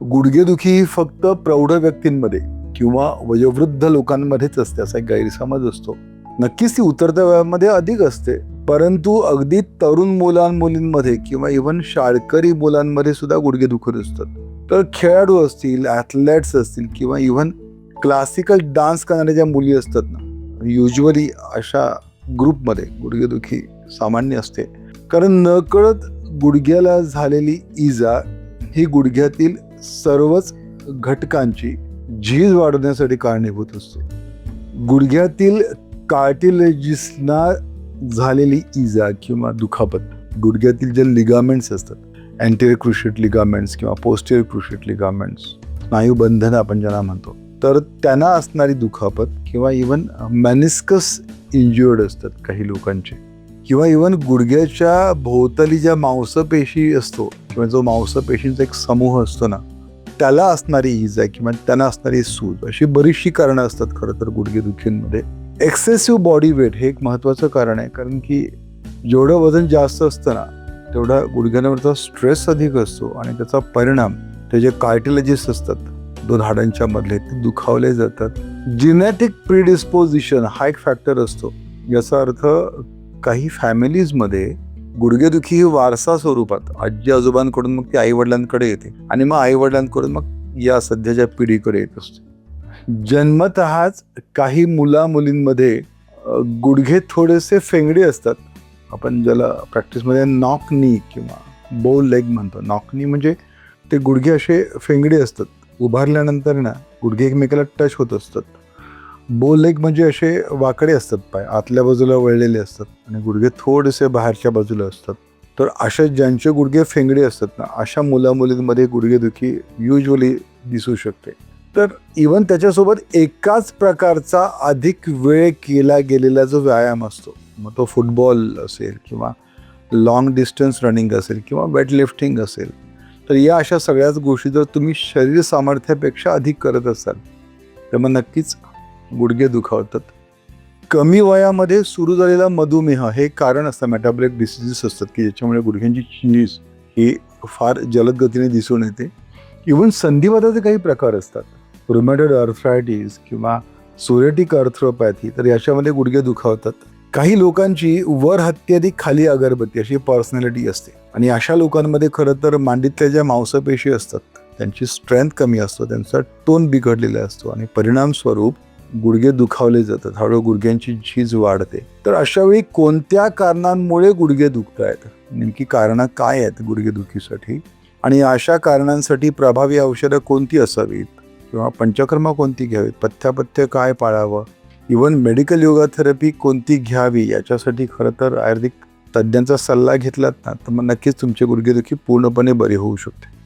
गुडघेदुखी ही फक्त प्रौढ व्यक्तींमध्ये किंवा वयोवृद्ध लोकांमध्येच असते असा एक गैरसमज असतो. नक्कीच ती उतरत्या वयामध्ये अधिक असते, परंतु अगदी तरुण मुलांमुलींमध्ये किंवा इव्हन शाळकरी मुलांमध्ये सुद्धा गुडघे दुखत असतात. तर खेळाडू असतील, ॲथलेट्स असतील किंवा इव्हन क्लासिकल डान्स करणाऱ्या ज्या मुली असतात ना, युजली अशा ग्रुपमध्ये गुडघेदुखी सामान्य असते. कारण नकळत गुडघ्याला झालेली इजा ही गुडघ्यातील सर्वच घटकांची झीज वाढवण्यासाठी कारणीभूत असते. गुडघ्यातील कार्टिलेजिसना झालेली इजा किंवा दुखापत, गुडघ्यातील जे लिगामेंट्स असतात, अँटेरियर क्रुशिएट लिगामेंट्स किंवा पोस्टेरियर क्रुशिएट लिगामेंट्स, स्नायुबंधन आपण ज्यांना म्हणतो, तर त्यांना असणारी दुखापत किंवा इव्हन मेनिस्कस इंज्युअर्ड असतात काही लोकांचे, किंवा इव्हन गुडघ्याच्या भोवताली ज्या मांसपेशी असतो किंवा जो मांसपेशींचा एक समूह असतो ना, त्याला असणारी इजा किंवा त्यांना असणारी सूज, अशी बरीचशी कारणं असतात खरं तर गुडघेदुखींमध्ये. एक्सेसिव्ह बॉडी वेट हे एक महत्त्वाचं कारण आहे, कारण की जेवढं वजन जास्त असतं ना, तेवढा गुडघ्यांवरचा स्ट्रेस अधिक असतो आणि त्याचा परिणाम ते जे कार्टिलेजेस असतात दोन हाडांच्या मधले, ते दुखावले जातात. जिनेटिक प्रिडिस्पोजिशन हा एक फॅक्टर असतो. याचा अर्थ काही फॅमिलीजमध्ये गुडघेदुखी ही वारसा स्वरूपात आजी आजोबांकडून मग ती आईवडिलांकडे येते आणि मग आईवडिलांकडून मग या सध्याच्या पिढीकडे येत असते. जन्मतःच काही मुलींमध्ये गुडघे थोडेसे फेंगडे असतात. आपण ज्याला प्रॅक्टिसमध्ये नॉक नी किंवा बो लेग म्हणतो. नॉक नी म्हणजे ते गुडघे असे फेंगडे असतात, उभारल्यानंतर ना गुडघे एकमेकाला टच होत असतात. बो लेग म्हणजे असे वाकडे असतात, पाय आतल्या बाजूला वळलेले असतात आणि गुडघे थोडेसे बाहेरच्या बाजूला असतात. तर अशा ज्यांचे गुडघे फेंगडे असतात ना, अशा मुलींमध्ये गुडघेदुखी युजली दिसू शकते. तर इव्हन त्याच्यासोबत एकाच प्रकारचा अधिक वेळ केला गेलेला जो व्यायाम असतो, मग तो फुटबॉल असेल किंवा लॉंग डिस्टन्स रनिंग असेल किंवा वेटलिफ्टिंग असेल, तर या अशा सगळ्याच गोष्टी जर तुम्ही शरीर सामर्थ्यापेक्षा अधिक करत असाल तर मग नक्कीच गुडघे दुखावतात. कमी वयामध्ये सुरू झालेला मधुमेह हे कारण असतं. मेटाबॉलिक डिसिजेस असतात की ज्याच्यामुळे गुडघ्यांची झीज ही फार जलद गतीने दिसून येते. इव्हन संधिवाताचे काही प्रकार असतात, रुमॅटॉइड आर्थरायटिस किंवा सोरियाटिक आर्थरोपॅथी, तर याच्यामध्ये गुडघे दुखावतात. काही लोकांची वर हत्यारी खाली अगरबत्ती अशी पर्सनॅलिटी असते आणि अशा लोकांमध्ये खरं तर मांडीतल्या ज्या मांसपेशी असतात त्यांची स्ट्रेंथ कमी असतो, त्यांचा टोन बिघडलेला असतो आणि परिणामस्वरूप गुडघे दुखावले जातात. हळूहळू गुडघ्यांची झीज वाढते. तर अशा वेळी कोणत्या कारणांमुळे गुडघे दुखत आहेत, नेमकी कारणं काय आहेत गुडघेदुखीसाठी, आणि अशा कारणांसाठी प्रभावी औषधं कोणती असावीत किंवा पंचकर्मा कोणती घ्यावीत, पथ्यापथ्य काय पाळावं, इव्हन मेडिकल योगा थेरपी कोणती घ्यावी, याच्यासाठी खरं तर आयुर्वेदिक तज्ज्ञांचा सल्ला घेतलात ना तर मग नक्कीच तुमची गुडघेदुखी पूर्णपणे बरी होऊ शकते.